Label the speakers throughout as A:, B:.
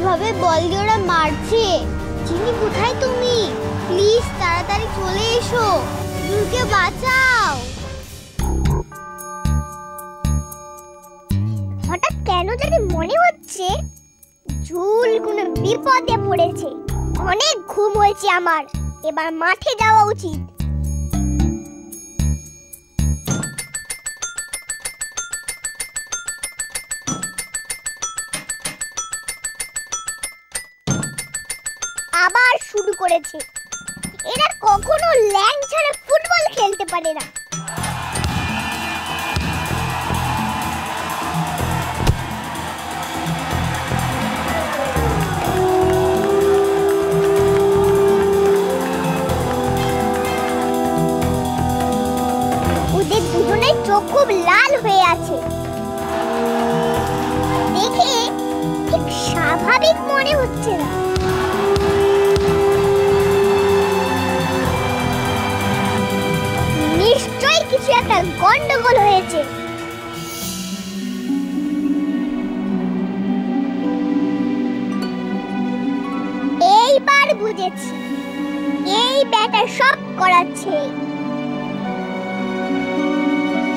A: যেভাবে বল দিয়ে ওরা মারছে। চিনি, কোথায় তুমি? প্লিজ তাড়াতাড়ি চলে এসো, জুলকে বাঁচাও। হঠাৎ কেন জানি মনে হচ্ছে জুল কোনো বিপদে পড়েছে। অনেক ঘুম হয়েছে আমার, এবার মাঠে যাওয়া উচিত। আবার শুরু করেছে। এরা কখনো ল্যাং ছাড়া ফুটবল খেলতে পারে না। ওদের দুজনের চোখ খুব লাল হয়ে আছে, দেখে ঠিক স্বাভাবিক মনে হচ্ছে না। নিশ্চয়ই কিছু একটা গন্ডগোল হয়েছে। এইবার বুঝেছি, এই ব্যাটা সব করাচ্ছে।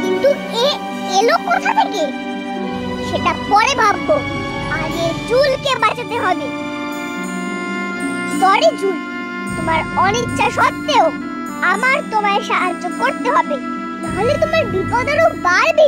A: কিন্তু এলো কোথা থেকে সেটা পরে ভাববো, আগে জুলকে বাঁচাতে হবে। সরি জুল, তোমার অনিচ্ছা সত্ত্বেও আমার তোমায় সাহায্য করতে হবে, নাহলে তোমার বিপদ আরো বাড়বে।